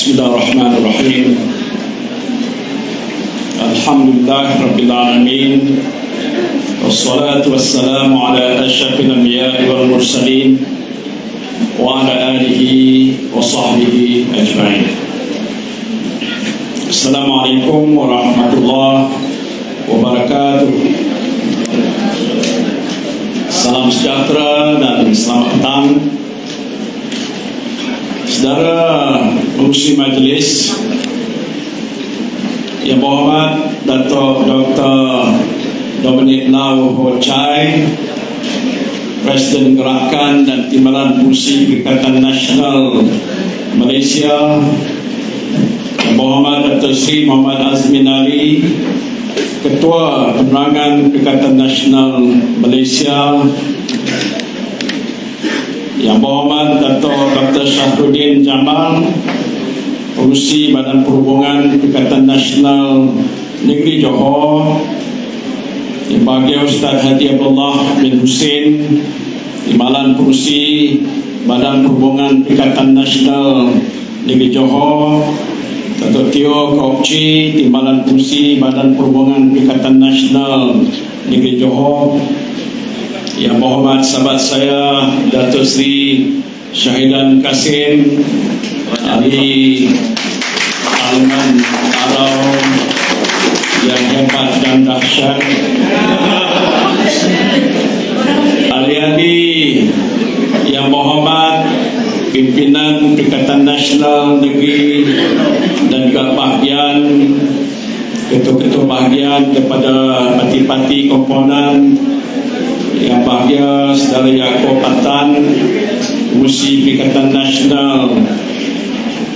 Bismillahirrahmanirrahim. Alhamdulillah Rabbil Alamin. Wassalatu wassalamu ala asyrafil anbiya'i wal mursalin wa ala alihi wa sahbihi ajma'in. Assalamualaikum warahmatullahi wabarakatuh. Salam sejahtera dan selamat petang saudara pengurusi majlis yang berhormat Dato' Dr. Dominic Lau Ho Chai, Presiden Gerakan dan Timbalan Pengurusi Perikatan Nasional Malaysia, yang berhormat Dato' Sri Muhammad Azmin Ali, Ketua Penerangan Perikatan Nasional Malaysia, yang berhormat Dato' Dr. Syafruddin Jamal, Pengurusi Badan Perhubungan Perikatan Nasional Negeri Johor, yang bahagia Ustaz Hadi Abdullah bin Hussein, Timbalan Pengurusi Badan Perhubungan Perikatan Nasional Negeri Johor, Dato' Teo Kopci, Timbalan Pengurusi Badan Perhubungan Perikatan Nasional Negeri Johor, yang berhormat sahabat saya Dato' Sri Syahidan Kasim ahli Parlimen Arau yang hebat dan dahsyat, ahli-ahli yang berhormat pimpinan Perikatan Nasional Negeri dan juga bahagian ketua-ketua bahagian kepada parti-parti komponen, yang bahagia saudara Yaakob Patan, Pengurusi Perikatan Nasional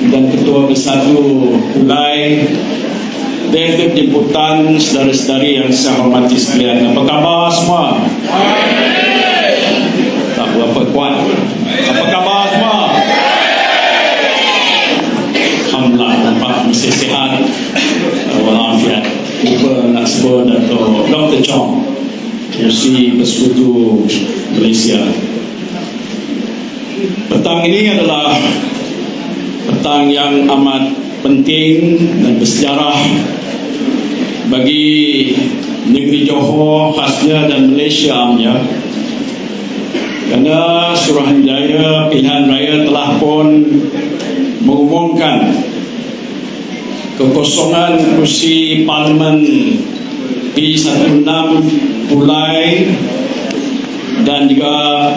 dan Ketua Bersatu Pulai, dan jemputan saudara-saudari yang saya hormati sekalian. Apa khabar semua? Tak berapa kuat. Apa khabar semua? Alhamdulillah, nampak masih sihat walafiat. Lupa nak sebut Dato' Dr. Chong, Pengurusi Bersekutu Malaysia. Petang ini adalah petang yang amat penting dan bersejarah bagi negeri Johor khasnya dan Malaysia amnya, kerana Suruhanjaya Pilihan Raya telah pun mengumumkan kekosongan kursi Parlimen P16 Pulai dan juga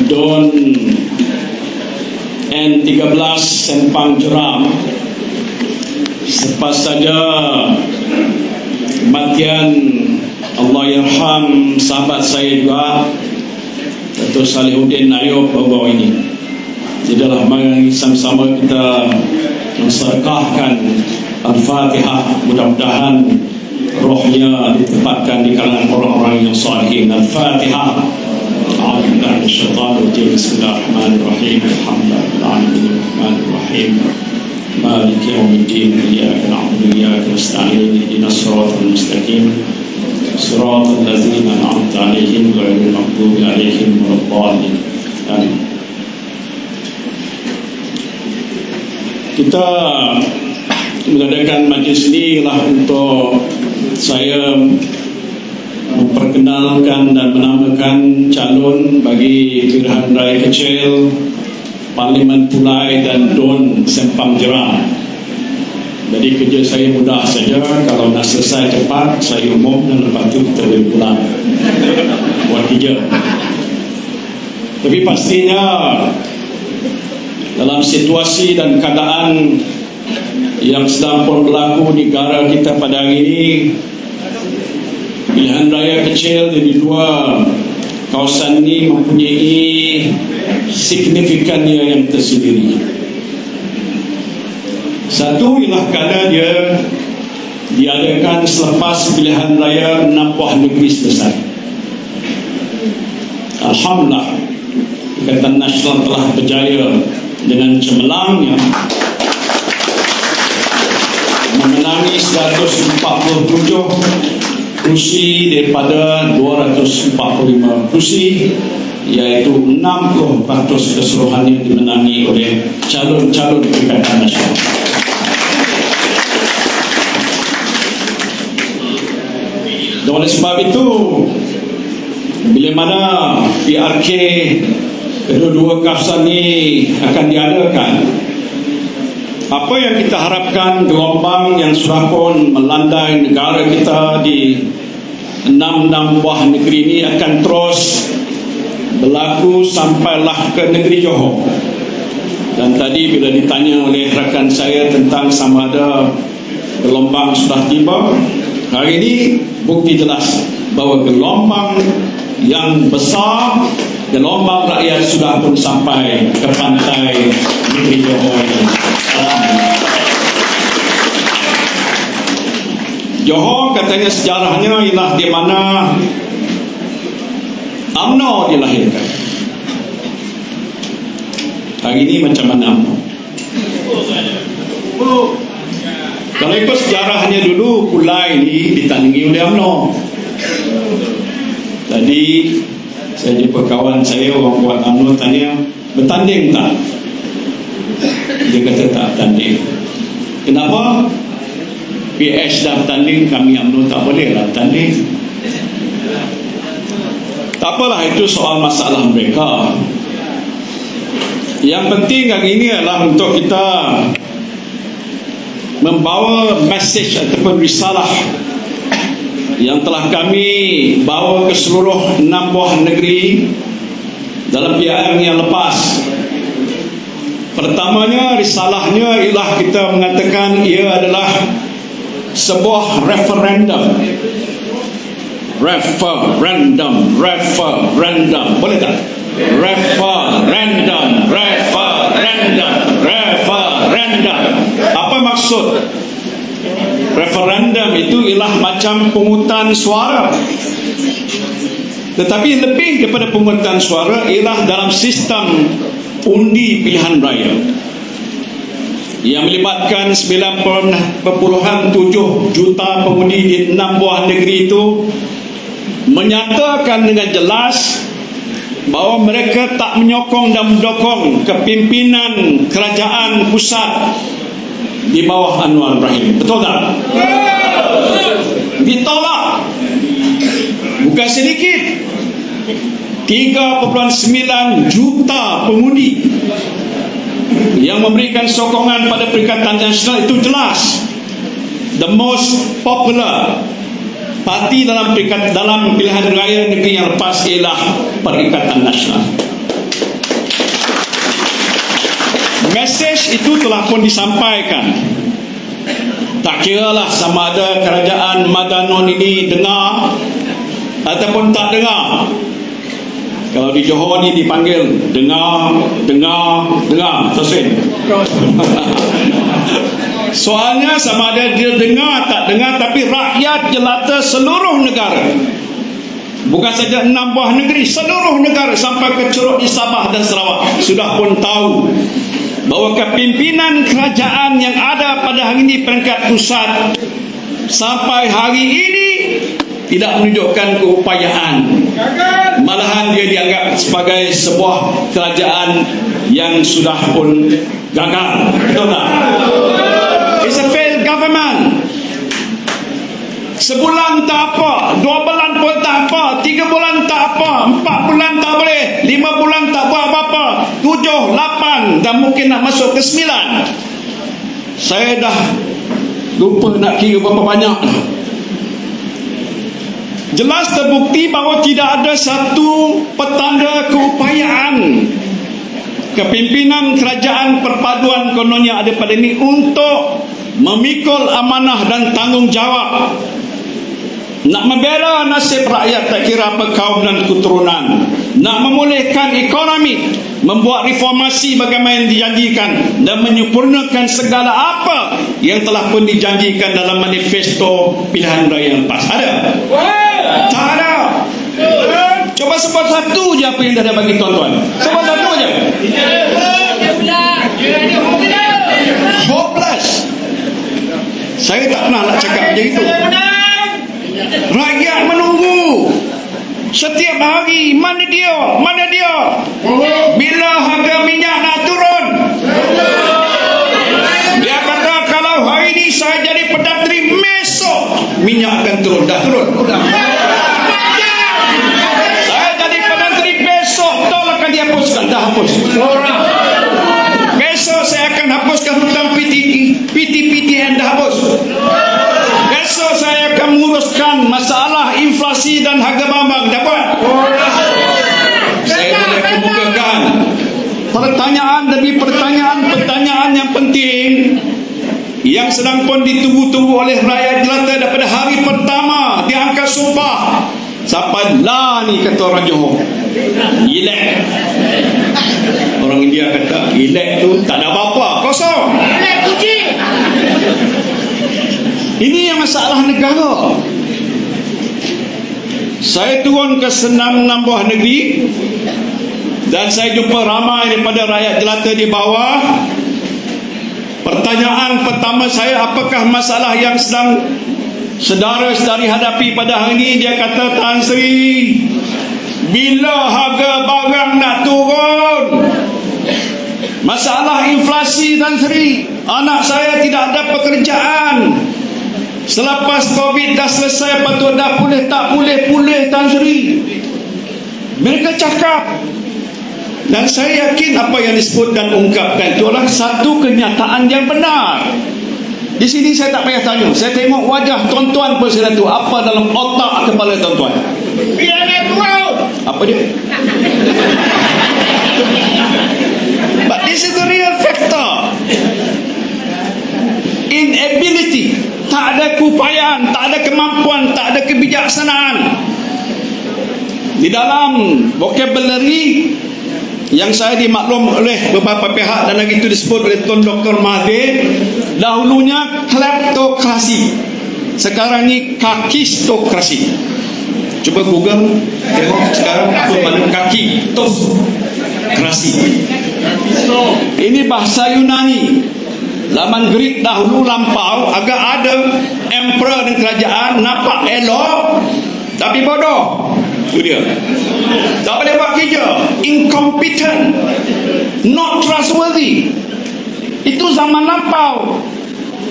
Don N13 Sempang Jeram, selepas saja kematian Allahyarham sahabat saya juga Dato' Salihuddin Ayub baru-baru ini. Jadilah mari sama-sama kita mensedekahkan Al-Fatihah, mudah-mudahan rohnya ditempatkan di kalangan orang-orang yang salihin. Al-Fatihah. A'udzubillahi minasyaitonir rajim. Bismillahirrahmanirrahim. Alhamdulillahirrahmanirrahim. Maliki yaumiddin. Iyyaka na'budu wa iyyaka nasta'in. Ihdinas siratal mustaqim. Siratal ladzina an'amta 'alaihim ghairil maghdubi 'alaihim waladdallin. Amin. Kita mengadakan majlis ini lah untuk saya memperkenalkan dan menamakan calon bagi pilihan raya kecil Parlimen Pulai dan Don Sempang Jeram. Jadi kerja saya mudah saja, kalau nak selesai cepat saya umum dan lepas itu kita boleh pulang buat kerja. Tapi pastinya dalam situasi dan keadaan yang sedang pun berlaku di negara kita pada hari ini, pilihan raya kecil di dua kawasan ini mempunyai signifikannya yang tersendiri. Satu ialah kerana dia diadakan selepas pilihan raya 6 buah negeri selesai. Alhamdulillah, Perikatan Nasional telah berjaya dengan cemerlangnya memenangi 147 kursi daripada 245 kursi iaitu 60% keseluruhannya dimenangi oleh calon-calon Perikatan Nasional. Dan oleh sebab itu, bila mana PRK kedua-dua kawasan ini akan diadakan, apa yang kita harapkan, gelombang yang sudah pun melandai negara kita di 6 buah negeri ini akan terus berlaku sampailah ke negeri Johor. Dan tadi bila ditanya oleh rakan saya tentang sama ada gelombang sudah tiba, hari ini bukti jelas bahawa gelombang yang besar, gelombang rakyat sudah pun sampai ke pantai negeri Johor ini. Johor katanya sejarahnya ialah di mana UMNO dilahirkan. Hari ini macam mana UMNO? Kalau ikut sejarahnya dulu, Kulai ini ditandingi oleh UMNO. Tadi saya jumpa kawan saya, orang kuat UMNO, tanya, bertanding tak? Dia kata tak bertanding. Kenapa? PS dah bertanding, kami UMNO tak boleh lah bertanding. Tak apalah, itu soal masalah mereka. Yang penting hari ini adalah untuk kita membawa message ataupun risalah yang telah kami bawa ke seluruh 6 buah negeri dalam PRN yang lepas. Pertamanya, risalahnya ialah kita mengatakan ia adalah sebuah referendum. Referendum. Boleh tak? Referendum. Apa maksud? Referendum itu ialah macam pungutan suara. Tetapi lebih daripada pungutan suara ialah dalam sistem undi pilihan raya yang melibatkan 9.7 juta pengundi di 6 buah negeri itu, menyatakan dengan jelas bahawa mereka tak menyokong dan mendukung kepimpinan kerajaan pusat di bawah Anwar Ibrahim. Betul tak? Ditolak. Bukan sedikit. 3.9 juta pengundi yang memberikan sokongan pada Perikatan Nasional itu jelas the most popular parti dalam pilihan raya negeri yang lepas ialah Perikatan Nasional. Mesej itu telah pun disampaikan. Tak kiralah sama ada kerajaan Madanon ini dengar ataupun tak dengar. Kalau di Johor ni dipanggil dengar. Selesai. Soalnya sama ada dia dengar tak dengar, tapi rakyat jelata seluruh negara, bukan saja 6 buah negeri, seluruh negara sampai ke Ceruk di Sabah dan Sarawak sudah pun tahu bahawa kepimpinan kerajaan yang ada pada hari ini peringkat pusat sampai hari ini tidak menunjukkan keupayaan. Malahan dia dianggap sebagai sebuah kerajaan yang sudah pun gagal. Betul tak? It's a failed government. Sebulan tak apa, 2 bulan pun tak apa, 3 bulan tak apa, 4 bulan tak boleh, 5 bulan tak buat apa-apa, 7, 8 dan mungkin nak masuk ke 9. Saya dah lupa nak kira berapa banyak. Jelas terbukti bahawa tidak ada satu petanda keupayaan kepimpinan kerajaan perpaduan kononnya ada pada ini untuk memikul amanah dan tanggungjawab nak membela nasib rakyat, tak kira apa kaum dan keturunan, nak memulihkan ekonomi, membuat reformasi bagaimana yang dijanjikan dan menyempurnakan segala apa yang telah pun dijanjikan dalam manifesto pilihan raya yang lepas. Ada? Tak ada. Coba sebut satu je apa yang dah ada bagi tuan-tuan. Sebut satu je. Hopeless. Saya tak pernah nak cakap macam itu. Rakyat menunggu setiap hari. Mana dia? hapus. Besok saya akan hapuskan hutang PTPTN dah hapus. Besok saya akan menguruskan masalah inflasi dan harga barang dapat. Saya boleh kemukakan pertanyaan demi pertanyaan yang penting yang sedang pun ditunggu-tunggu oleh rakyat jelata daripada hari pertama diangkat sumpah. Siapa lah ni, kata orang Johor? Elek. Orang India kata elek tu tak ada apa-apa, kosong. Elek kucing. Ini yang masalah negara. Saya turun ke 6 buah negeri dan saya jumpa ramai daripada rakyat jelata di bawah. Pertanyaan pertama saya, apakah masalah yang sedang saudara-saudari hadapi pada hari ini? Dia kata, Tan Sri, bila harga barang nak turun? Masalah inflasi, Tan Sri. Anak saya tidak ada pekerjaan. Selepas COVID dah selesai, patut dah pulih, tak pulih-pulih, Tan Sri. Mereka cakap. Dan saya yakin apa yang disebut dan ungkapkan itu adalah satu kenyataan yang benar. Di sini saya tak payah tanya. Saya tengok wajah tuan-tuan pun saya tahu apa dalam otak kepala tuan-tuan. Apa dia? But this is the real factor. Inability. Tak ada keupayaan, tak ada kemampuan, tak ada kebijaksanaan. Di dalam vocabulary yang saya dimaklum oleh beberapa pihak dan lagi itu disebut oleh Tuan Dr. Mahathir, dahulunya kleptokrasi, sekarang ni kakistokrasi. Cuba Google tengok sekarang apa makna kaki krasi. Ini bahasa Yunani. Zaman Greek dahulu lampau agak ada emperor dan kerajaan nampak elok tapi bodoh. Itu dia. Tak boleh buat kerja. Incompetent. Not trustworthy. Itu zaman lampau.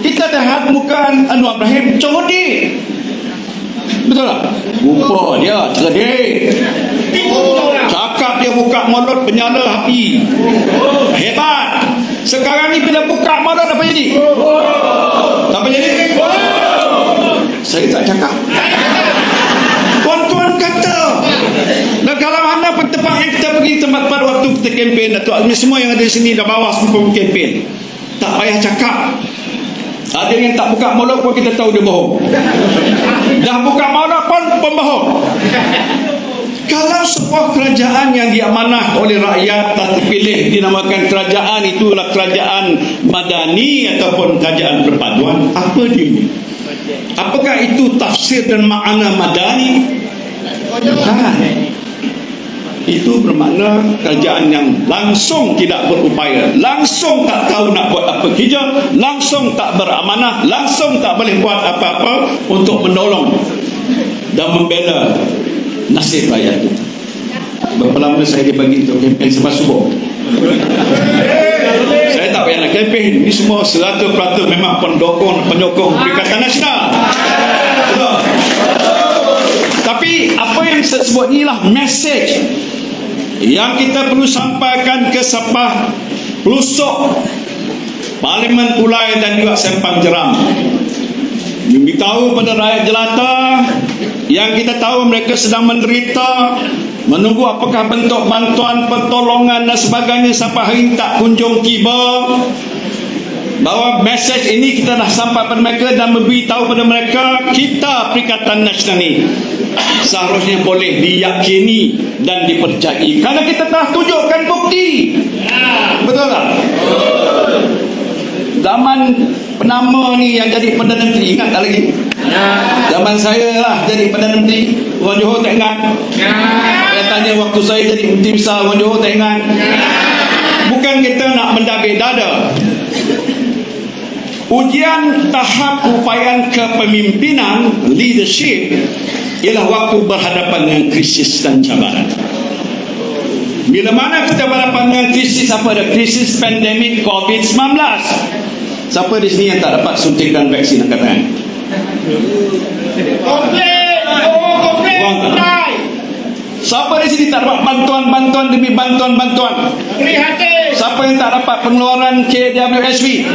Kita lihat muka Anwar Ibrahim cerdik. Betul tak? Rupa dia cerdik. Cakap dia buka mulut penyala api. Hebat. Sekarang ni bila buka mulut apa jadi? Apa jadi? Saya tak cakap. Tuan-tuan kata, negara mana pun tempat yang kita pergi, tempat pada waktu kita kempen, Datuk Azmi, semua yang ada di sini dah bawa semua kempen. Tak payah cakap. Ada yang tak buka mulut pun kita tahu dia bohong. Dah buka mulut pun pembohong. Kalau sebuah kerajaan yang diamanah oleh rakyat tak terpilih dinamakan kerajaan, itulah kerajaan madani ataupun kerajaan perpaduan, apa dia? Apakah itu tafsir dan makna madani? Bukan. Itu bermakna kerajaan yang langsung tidak berupaya, langsung tak tahu nak buat apa kerja, langsung tak beramanah, langsung tak boleh buat apa-apa untuk menolong dan membela nasib rakyat itu. Berapa lama saya dibagi untuk kempen selepas subuh? Saya tak payah nak kempen. Ini semua 100% memang penyokong Perikatan Nasional. Betul. Tapi apa yang saya sebut inilah message yang kita perlu sampaikan ke Sabah, Pelusuk, Parlimen Pulai dan juga Sempang Jeram. Memberitahu pada rakyat jelata yang kita tahu mereka sedang menderita, menunggu apakah bentuk bantuan, pertolongan dan sebagainya sampai hari ini tak kunjung tiba, bahawa mesej ini kita dah sampai pada mereka dan memberitahu pada mereka kita Perikatan Nasional ini seharusnya boleh diyakini dan dipercayai kerana kita telah tunjukkan bukti. Betul tak? Zaman penama ni yang jadi Perdana Menteri, ingat tak lagi? Zaman saya lah jadi Perdana Menteri, orang Johor tak ingat? Saya tanya waktu saya jadi Menteri Besar, orang Johor tak ingat? Bukan kita nak mendabik dada. Ujian tahap upayaan kepemimpinan, leadership, ialah waktu berhadapan dengan krisis dan cabaran. Bila mana kita berhadapan dengan krisis, apa ada? Krisis pandemik COVID-19. Siapa di sini yang tak dapat suntikan vaksin angkatan? Siapa di sini tak dapat bantuan demi bantuan? Siapa yang tak dapat pengeluaran KWSP,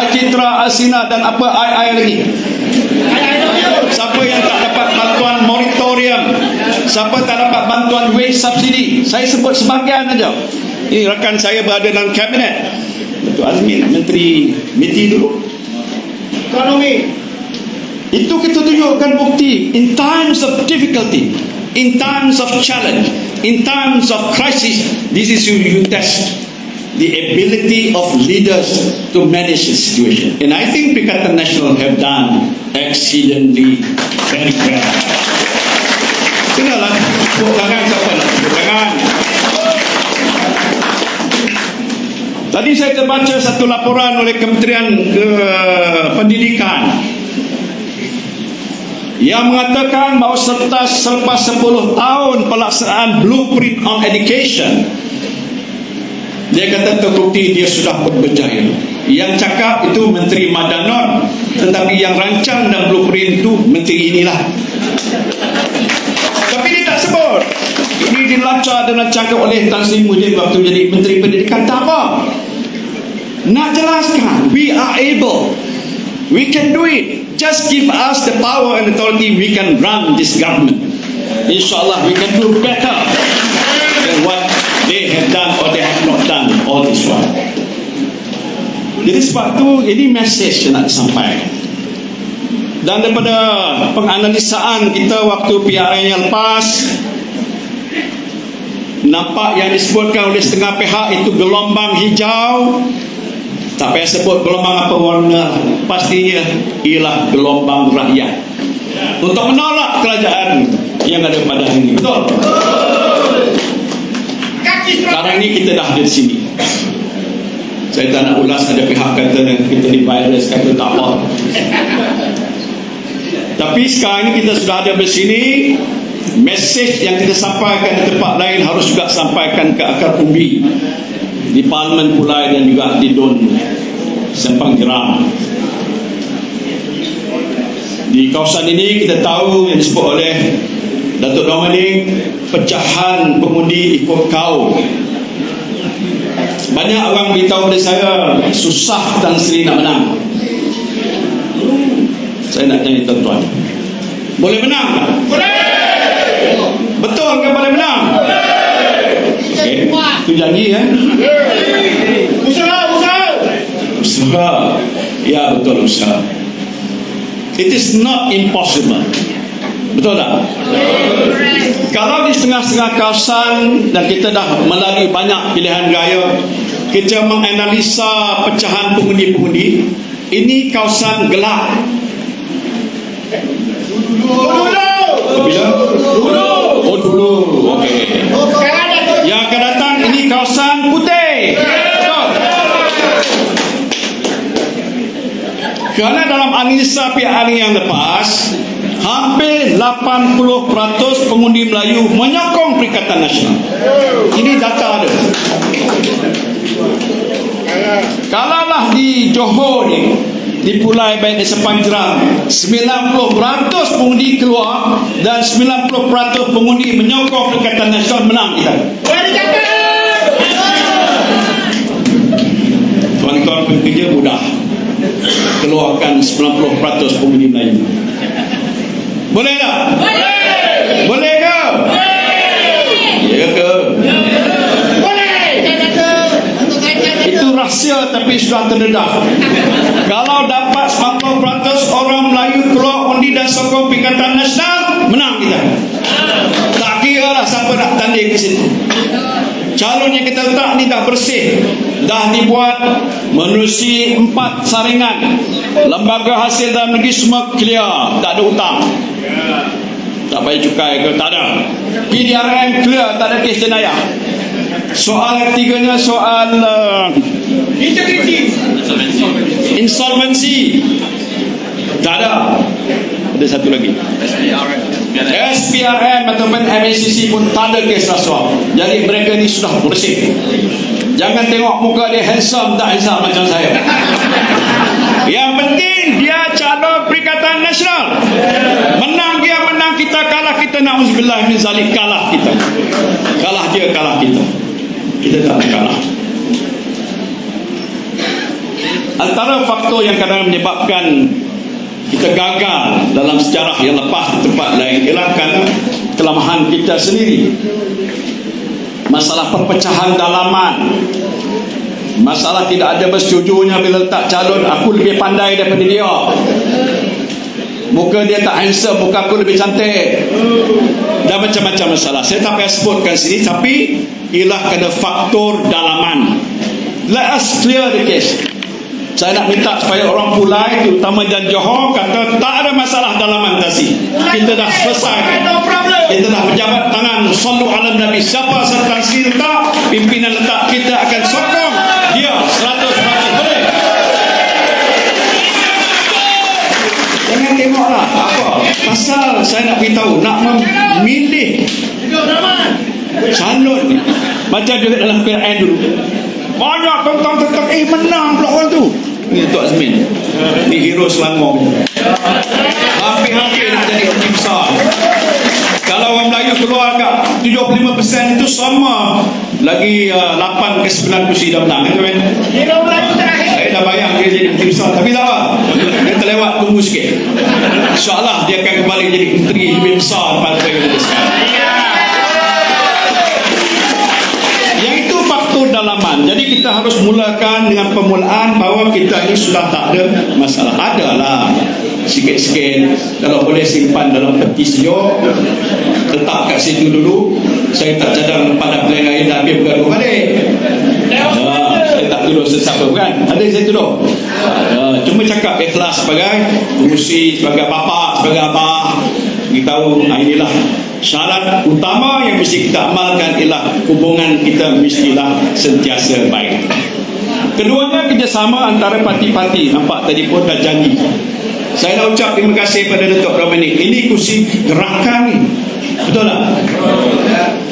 Citra, Asina dan apa ai lagi? Siapa yang tak dapat bantuan moratorium? Siapa tak dapat bantuan wage subsidi? Saya sebut sebahagian saja. Ini rakan saya berada dalam kabinet. Datuk Azmin, Menteri MITI dulu, ekonomi. Itu kita tunjukkan bukti. In times of difficulty, in times of challenge, in times of crisis, this is you test the ability of leaders to manage the situation. And I think Perikatan Nasional have done exceedingly very well. Kenalah, tepuk tangan siapa nak tepuk tangan. Tadi saya terbaca satu laporan oleh Kementerian Pendidikan yang mengatakan bahawa selepas 10 tahun pelaksanaan Blueprint on Education, dia kata terbukti dia sudah berjaya. Yang cakap itu Menteri Madanon, tetapi yang rancang dan blueprint itu menteri inilah. Tapi dia tak sebut. Ini dilacak dan cakap oleh Tan Sri Muhyiddin waktu jadi Menteri Pendidikan. Tak apa. Nak jelaskan, we are able, we can do it. Just give us the power and authority, we can run this government. InsyaAllah we can do better than what they have done or they have not done all this while. Jadi sebab tu ini message yang nak disampaikan. Dan daripada penganalisaan kita waktu PRN yang lepas, nampak yang disebutkan oleh setengah pihak itu gelombang hijau. Tak payah sebut gelombang apa warna, pastinya ialah gelombang rakyat untuk menolak kerajaan yang ada pada hari ini. Betul? Sekarang ini kita dah ada di sini. Saya tak nak ulas, ada pihak kata kita di virus, kata tak apa. Tapi sekarang ini kita sudah ada di sini. Mesej yang kita sampaikan di tempat lain harus juga sampaikan ke akar umbi di Parlimen Pulai dan juga di Don Sempang Jeram. Di kawasan ini kita tahu yang disebut oleh Datuk Dominik, pecahan pengundi ikut kau. Banyak orang beritahu kepada saya susah Tan Sri nak menang. Saya nak tanya tuan-tuan, boleh menang tak? Boleh. Betul ke boleh menang? Okay. Itu janji kan? Usaha. Ya betul, usaha. It is not impossible. Betul tak? Kalau di setengah-setengah kawasan dan kita dah melalui banyak pilihan raya, kita menganalisa pecahan pengundi-pengundi, ini kawasan gelap. Dulu. Okey. Yang akan datang ini kawasan putih. Betul. Kerana dalam analisa PRN yang lepas, hampir 80% pengundi Melayu menyokong Perikatan Nasional. Ini data ada. Kalaulah di Johor ni, di Pulai baik di Sempang Jeram, 90% pengundi keluar dan 90% pengundi menyokong Perikatan Nasional, menang kita. Tuan-tuan pekerja mudah keluarkan 90% pengundi Melayu. Boleh tak? Boleh ke? Ya ke? Itu rahsia tapi sudah terdedah. Kalau dapat 90% orang Melayu keluar undi dan sokong Perikatan Nasional, menang kita. Tak kira lah siapa nak tanding di sini. Calon yang kita letak ni dah bersih, dah dibuat menerusi 4 saringan. Lembaga hasil dalam negeri semua clear, tak ada hutang, tak bayar cukai ke, tak ada. PDRM clear, tak ada kes jenayah. Soal ketiganya soal integriti, insolvency, tak ada. Ada satu lagi, SPRM ataupun MACC pun tak ada kes rasuah. Jadi mereka ni sudah bersih. Jangan tengok muka dia handsome, tak handsome macam saya. Yang penting dia calon Perikatan Nasional. Menang dia menang, kita kalah kita nak na'udzubillah min zalik, kalah kita. Kalah dia, kalah kita. Kita tak kalah. Antara faktor yang kadang menyebabkan kita gagal dalam sejarah yang lepas di tempat lain ialah kerana kelemahan kita sendiri. Masalah perpecahan dalaman, masalah tidak ada bersetujunya bila letak calon. Aku lebih pandai daripada dia, muka dia tak handsome, muka aku lebih cantik, dan macam-macam masalah. Saya tak payah sebutkan sini, tapi ialah kena faktor dalaman. Let us clear the case. Saya nak minta supaya orang Pulai, terutama dan Johor, kata tak ada masalah dalaman tasi. Kita dah selesai. Kita dah berjabat tangan. Sallu ala Nabi. Siapa sertasi letak, pimpinan letak, kita akan sokong dia 100%. Boleh? Jangan tengoklah apa pasal saya nak beritahu, nak memilih calon macam juga dalam PRN dulu. Banyak tentang menang pula orang tu. Ni Tok Azmin, ni hero Selangor. Hampir-hampir nak jadi tim besar. Kalau orang Melayu keluar kat 75% itu sama lagi 8 ke 9 kursi dah menang, kan? Hero Melayu terakhir. Saya dah bayang dia jadi tim besar, tapi tak apa. Dia terlewat, tunggu sikit. InsyaAllah dia akan kembali jadi menteri lebih besar daripada dia sekarang. Dalaman. Jadi kita harus mulakan dengan permulaan bahawa kita ini sudah tak ada masalah. Adalah sikit-sikit, kalau boleh simpan dalam peti sejuk, letak kat situ dulu. Saya tak cadang pada plan lain dah habis bergaduh balik. Saya tak tuduh sesiapa, kan? Ada yang saya tuduh. Cuma cakap ikhlas sebagai pengurusi, sebagai bapa, sebagai abah. Beritahu, inilah syarat utama yang mesti kita amalkan, ialah hubungan kita mestilah sentiasa baik. Keduanya, kerjasama antara parti-parti. Nampak tadi pun dah janji. Saya nak ucap terima kasih pada Datuk Dominik. Ini kursi gerakan ni, betul tak?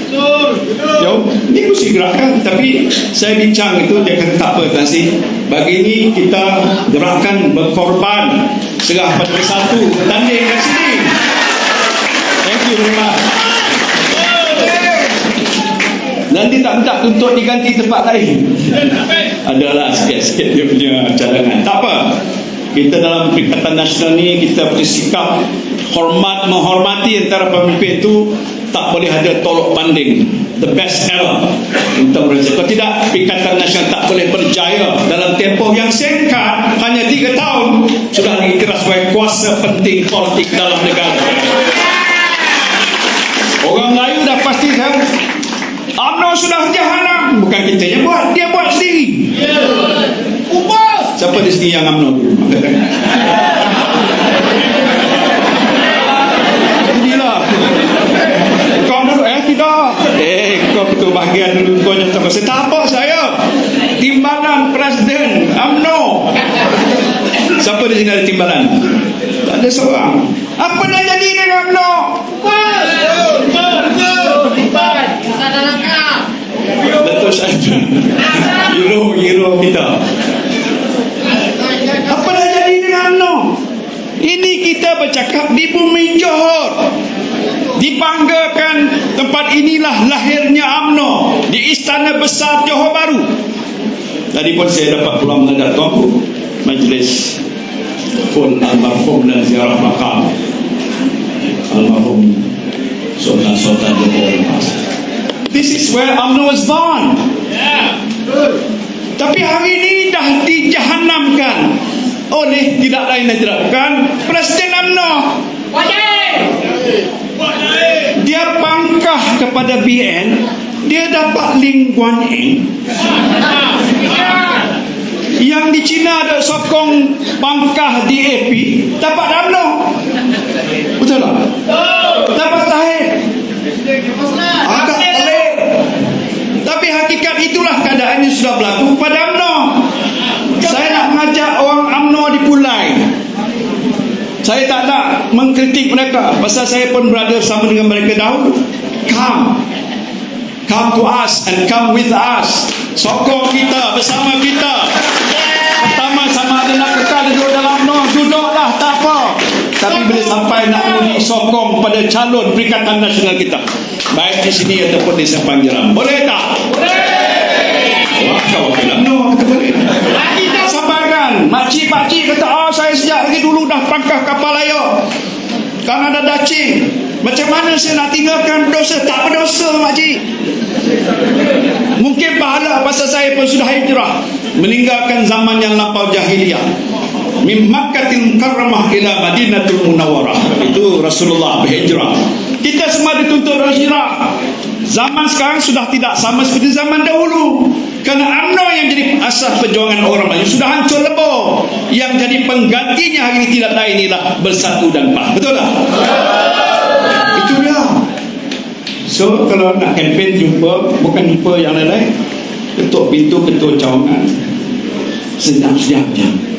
Betul. Ini kursi gerakan. Tapi saya bincang itu, dia kata tak apa Tan Sri, bagi ini kita gerakan berkorban serah pada satu bertanding kat sini. Thank you very much. Nanti tak minta tuntut diganti tempat lain. Adalah sikit-sikit dia punya cadangan. Tak apa. Kita dalam Perikatan Nasional ni, kita bersikap hormat, menghormati antara pemimpin itu. Tak boleh ada tolok banding. The best ever. Kalau tidak, Perikatan Nasional tak boleh berjaya dalam tempoh yang singkat, hanya 3 tahun sudah diiktiraf sebagai kuasa penting politik dalam negara. Orang Melayu dah pasti kan, UMNO sudah jahanam. Bukan kita yang buat, dia buat sendiri. Siapa di sini yang UMNO dulu? Inilah. Kau dulu, tidak. Kau ketua bahagian dulu. Kau nyatakan, saya tak apa saya. Timbalan Presiden UMNO. Siapa di sini ada timbalan? Tak ada seorang. Apa nak jadi dengan UMNO? Datuk Syahid, hero kita. Apa dah jadi dengan UMNO? Ini kita bercakap di bumi Johor, dibanggakan tempat inilah lahirnya UMNO, di Istana Besar Johor Bahru. Tadi pun saya dapat pulang menghadap tuanku, majlis full almarhum dan ziarah makam almarhum Sultan Johor. This is where UMNO was born. Tapi hari ini dah dijahanamkan oleh tidak lain dan tidak bukan Presiden UMNO. Dia pangkah kepada BN, dia dapat Lim Guan Eng. Yang di China ada sokong pangkah DAP, dapat UMNO. Betul tak? Dapat Tahir. Agak pelik. Tapi hakikat itulah keadaan yang sudah berlaku pada UMNO. Saya nak mengajak orang UMNO di Pulai. Saya tak nak mengkritik mereka, pasal saya pun berada bersama dengan mereka dahulu. Come to us and come with us. Sokong kita, bersama kita. Pertama, sama ada nak kekal duduk dalam UMNO, duduklah, tak apa. Tapi bila sampai nak undi sokong kepada calon Perikatan Nasional kita, baik di sini ataupun di Sempang Jeram. Boleh tak? Wah, kau kena no, kata boleh. Sabarkan. Makcik-pakcik kata, saya sejak lagi dulu dah pangkah kapal layar. Kan ada dacing. Macam mana saya nak tinggalkan berdosa? Tak berdosa, makcik. Mungkin pahala pasal saya pun sudah hijrah, meninggalkan zaman yang lampau jahiliyah. Min Makkatil Mukarramah ila Madinatul Munawwarah. Itu Rasulullah berhijrah. Kita semua dituntut berhijrah. Zaman sekarang sudah tidak sama seperti zaman dahulu. Kerana UMNO yang jadi asas perjuangan orang Melayu sudah hancur lebur. Yang jadi penggantinya hari ini tidak lain ialah Bersatu dan PAH. Betul tak? Itu dia. So kalau nak kempen, jumpa, bukan jumpa yang lain-lain, ketuk pintu, ketuk cawangan, sedap-sedap je.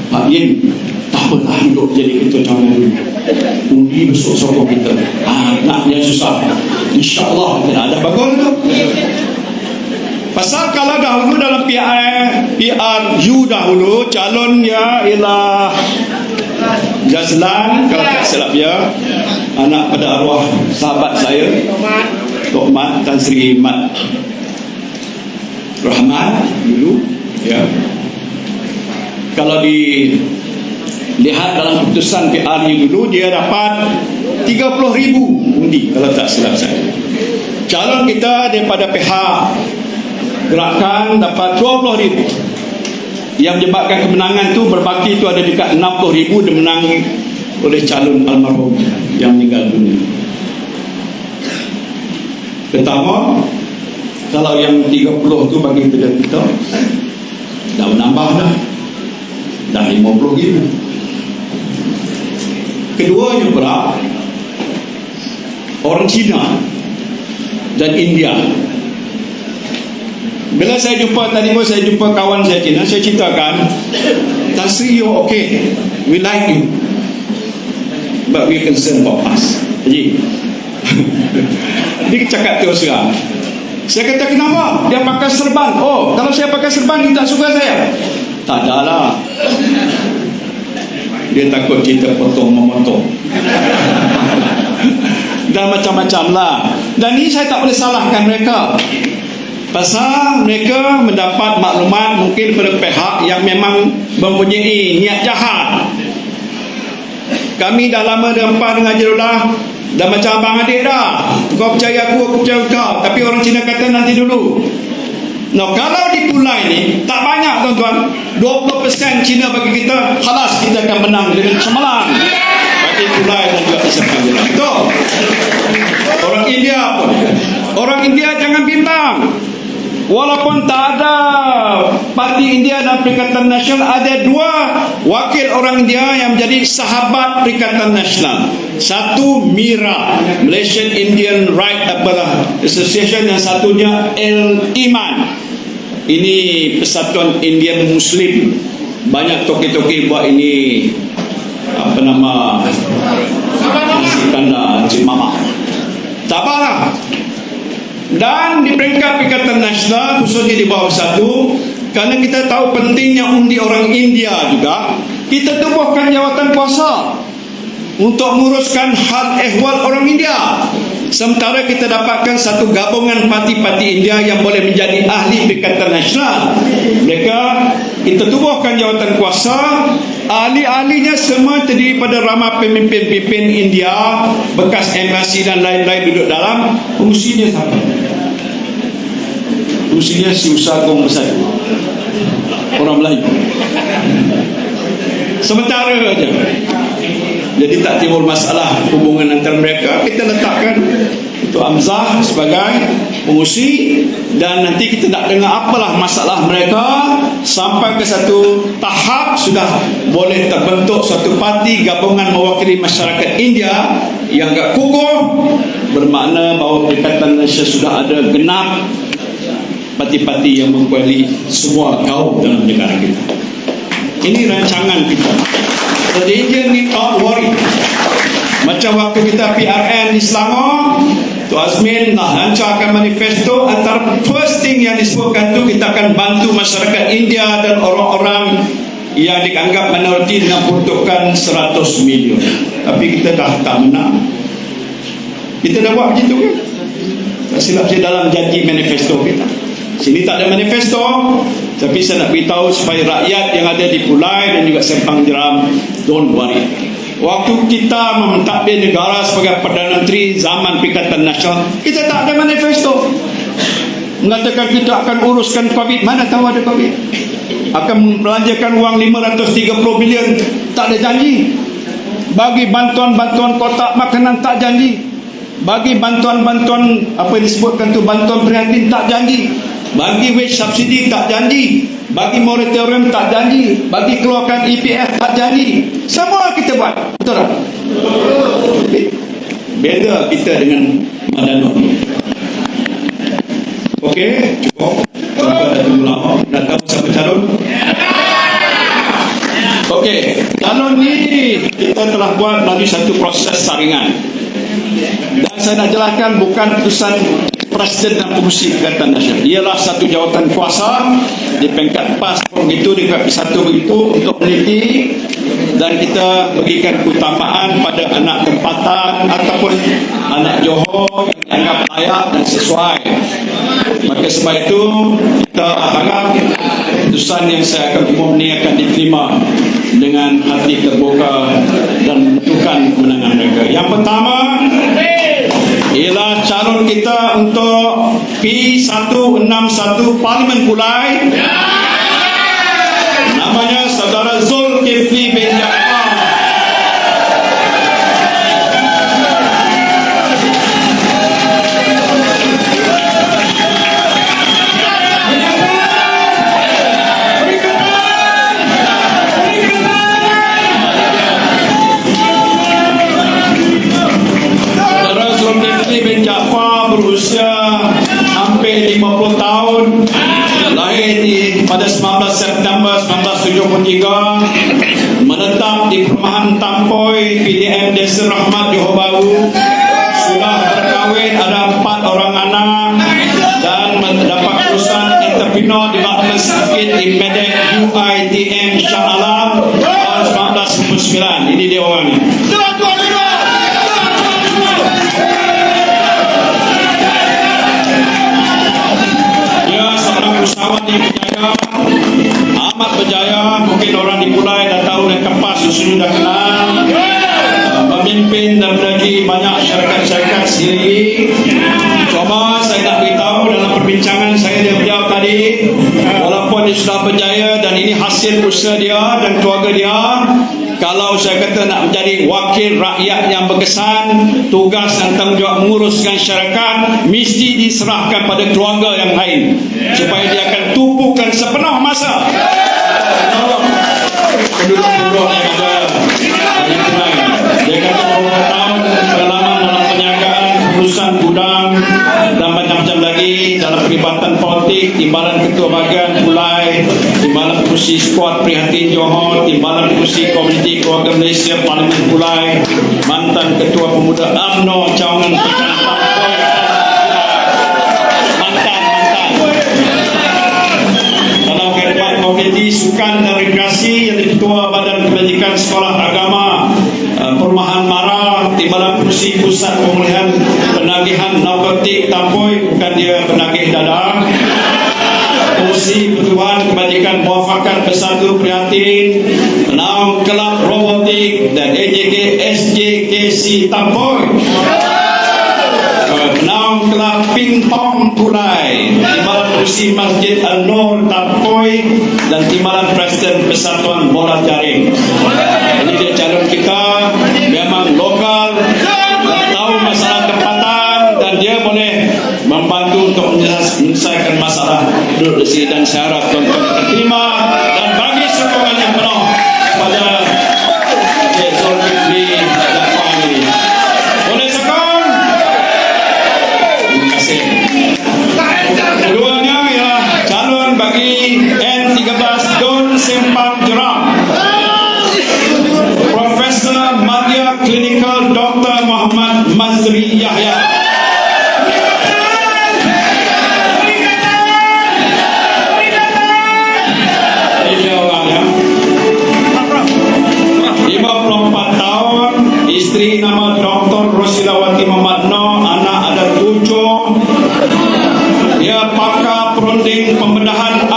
Pak Yin, tak apalah duduk jadi ketua cawangan dulu. Undi besok sokong kita. Naknya susah. InsyaAllah ada bagus tu. Pasal kalau dahulu dalam PRU dahulu, calonnya ialah Jazlan, kalau tak silap ya, anak pada arwah sahabat saya Tok Mat, Tan Sri Mat Rahman dulu ya. Kalau dilihat dalam keputusan PRU dulu, dia dapat 30,000 undi kalau tak silap saya. Calon kita daripada pihak gerakan dapat 20,000. Yang menyebabkan kemenangan tu berbaki tu ada dekat 60,000 dimenang oleh calon almarhum yang meninggal dunia. Pertama, kalau yang 30 tu bagi kita dah menambah dah 50,000. Keduanya pula orang Cina dan India. Bila saya jumpa tadi pun, saya jumpa kawan saya Cina, saya ceritakan, Tan Sri, you okay, we like you, but we concerned about us. Jadi dia cakap terus terang. Saya kata, kenapa? Dia pakai serban. Oh, kalau saya pakai serban, dia tak suka saya. Tak adalah, dia takut kita potong-memotong dan macam-macam lah. Dan ini saya tak boleh salahkan mereka, pasal mereka mendapat maklumat mungkin daripada pihak yang memang mempunyai niat jahat. Kami dah lama dempah dengan Haji dah macam abang adik dah. Kau percaya aku percaya kau. Tapi orang Cina kata nanti dulu. Nah, kalau di Pulai ni tak banyak tuan-tuan, 20% Cina bagi kita, khalas kita akan menang dengan cemerlang. Bagi Pulai dan juga di Sempang Jeram. Betul. Orang India pun, orang India jangan bimbang. Walaupun tak ada parti India dan Perikatan Nasional, ada 2 wakil orang India yang menjadi sahabat Perikatan Nasional. Satu MIRA, Malaysian Indian Right Association, yang satunya Iman. Ini Persatuan Indian Muslim. Banyak toki-toki buat ini, apa nama, nasi kanda Cik Mama. Tak apalah. Dan di peringkat Perikatan Nasional, khususnya di bawah satu, kerana kita tahu pentingnya undi orang India juga, kita tubuhkan jawatan kuasa untuk menguruskan hal ehwal orang India. Sementara kita dapatkan satu gabungan parti-parti India yang boleh menjadi ahli Perikatan Nasional. Mereka, kita tubuhkan jawatan kuasa. Ahli-ahlinya semua terdiri pada ramai pemimpin-pemimpin India, bekas embassy dan lain-lain duduk dalam. Fungsinya sama. Fungsinya si usaha kaum besar, orang Melayu. Sementara saja. Jadi tak timbul masalah hubungan antara mereka. Kita letakkan Itu Hamzah sebagai pengusi, dan nanti kita nak dengar apalah masalah mereka sampai ke satu tahap sudah boleh terbentuk suatu parti gabungan mewakili masyarakat India yang agak kukuh, bermakna bahawa Perikatan Malaysia sudah ada genap parti-parti yang mewakili semua kaum dalam negara kita. Ini rancangan kita. So the Indian need not worry. Macam waktu kita PRN di Selangor, Tu Azmin nak lancarkan manifesto, antara first thing yang disebutkan tu, kita akan bantu masyarakat India dan orang-orang yang dianggap minoriti dengan peruntukan 100 million. Tapi kita dah tak menang. Kita dah buat begitu kan? Tak silap saya dalam janji manifesto kita. Sini tak ada manifesto, tapi saya nak beritahu supaya rakyat yang ada di Pulai dan juga Sempang Jeram, don't worry. Waktu kita mentadbir negara sebagai Perdana Menteri zaman Perikatan Nasional, kita tak ada manifesto mengatakan kita akan uruskan COVID. Mana tahu ada COVID? Akan belanjakan uang 530 bilion, tak ada janji. Bagi bantuan-bantuan kotak makanan, tak janji. Bagi bantuan-bantuan apa yang disebutkan tu, bantuan prihatin, tak janji. Bagi wage subsidi, tak janji. Bagi moratorium, tak janji. Bagi keluarkan EPF, tak janji. Semua kita buat. Betul tak? Beza kita dengan Madano. Okey, cukup. Nak tahu siapa calon? Okey, calon ni kita telah buat melalui satu proses saringan. Dan saya nak jelaskan bukan keputusan Presiden dan Pengerusi Perikatan Nasional. Ialah satu jawatan kuasa di peringkat PAS begitu, di peringkat 1 begitu untuk meneliti, dan kita berikan keutamaan pada anak tempatan ataupun anak Johor yang dianggap layak dan sesuai. Maka sebab itu kita harap keputusan yang saya akan umum ini akan diterima dengan hati terbuka dan menentukan kemenangan mereka. Yang pertama ialah calon kita untuk P161 Parlimen Pulai, namanya Saudara Zulkifli bin Jaafar. Berusia hampir 50 tahun, lahir pada 19 September 1973, menetap di perumahan Tampoi, PDM Desa Rahmat, Johor Bahru. Sudah berkahwin, ada 4 orang anak dan mendapat perusahaan Entrepreneur Development Certificate di Medek UITM Shah Alam tahun 1999. Ini dia orangnya. Usahawan yang berjaya, amat berjaya. Mungkin orang di Pulai dah tahu dan Kepas sudah kenal. Memimpin dan menjadi banyak syarikat-syarikat sendiri. Cuma saya nak beritahu dalam perbincangan saya dengan beliau tadi, walaupun dia sudah berjaya dan ini hasil usaha dia dan keluarga dia, kalau saya kata nak menjadi wakil rakyat yang berkesan, tugas dan tanggungjawab menguruskan syarikat mesti diserahkan pada keluarga yang lain, supaya dia akan tumpukan sepenuh masa penduduk-penduduk yang ada di Pulai. Dia kata beberapa tahun pengalaman dalam penjagaan, urusan gudang dan macam-macam lagi dalam perlibatan politik, timbalan ketua bahagian Pulai, timbalan pengurusi skuad prihatin Johor, timbalan pengurusi komuniti keluarga Malaysia Parlimen Pulai, mantan ketua pemuda UMNO cawangan Pekan Tampoi, mantan dalam kehidupan komuniti sukan dan rekreasi, yang ketua Badan Kebajikan Sekolah Agama Perumahan Mara, timbalan pengurusi pusat pemulihan penagihan narkotik Tampoi, bukan dia penagih dadah, pengurusi Pertubuhan Kebajikan Muafakat Bersatu Prihatin, penaung kelab robotik dan AJK SJKC Tampoi, penaung kelab pingpong Pulai, timbalan pengurusi Masjid Al-Nur Tampoi, dan timbalan Presiden Persatuan Bola Jaring. Ini dia calon kita, memang lokal, tahu masalah tempatan, dan dia boleh membantu untuk menyelesaikan masalah duduk di sini. Dan saya harap tuan-tuan akan terima dan bagi sokongan yang penuh kepada Zulkifli Jaafar ini. Boleh sokong? Terima kasih. Keduanya ialah calon bagi N13 Don Sempang Jeram, Profesor Madya Clinical Dr. Muhammad Mazri Yahya.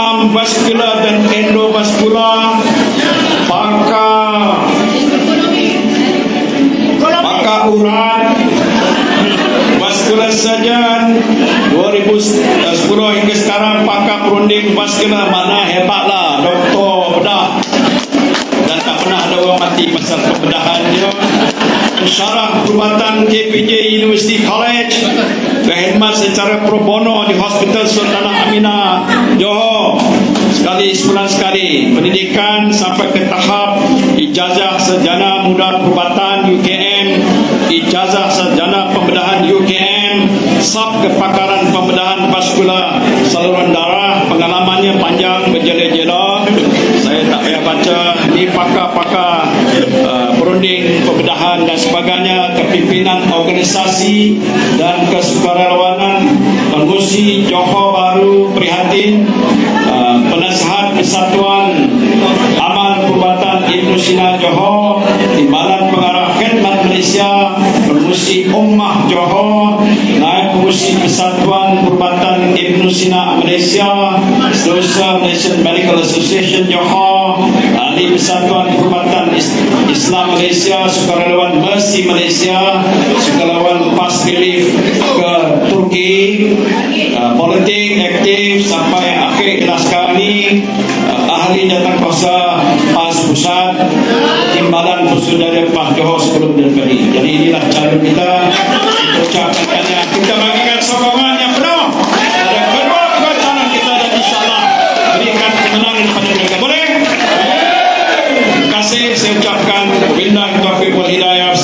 Am Vaskular dan Endovaskular, pakar urat, vaskular surgeon 2010 hingga sekarang, pakar perunding vaskular. Mana hebatlah doktor bedah, dan tak pernah ada orang mati pasal pembedahan dia. Pensyarah perubatan KPJ University College, berkhidmat secara pro bono di Hospital Sultanah Aminah Johor sekali sebulan sekali. Pendidikan sampai ke tahap ijazah sarjana muda perubatan UKM, ijazah sarjana pembedahan UKM, sub kepakaran pembedahan vaskular saluran darah. Pengalamannya panjang berjela-jela, saya tak payah baca. Ini pakar-pakar perunding pembedahan dan sebagainya. Kepimpinan organisasi dan kesukarelawanan Pengusi Johor Bahru prihatin. Penasihat Kesatuan Amal Perubatan Ibnu Sina Johor, Timbalan Pengarah Khidmat Malaysia, Pengusi Ummah Johor, Naib Pengusi Kesatuan Perubatan Ibnu Sina Malaysia, Seluruh Malaysian Medical Association Johor, Ahli Persatuan Perubatan Islam Malaysia, sukarelawan Mercy Malaysia, sukarelawan Fast Relief ke Turki, politik aktif sampai akhir sekarang ini, ahli jawatankuasa PAS Pusat, Timbalan Persaudaraan PAS Johor sebelum dan kali. Jadi inilah cara kita ucapkannya. Kita bagikan sokongan yang penuh pada kedua calon kita, dan insyaAllah berikan kemenangan kepada mereka. Boleh? Terima kasih saya ucapkan. Wabillahi taufiq wal hidayah.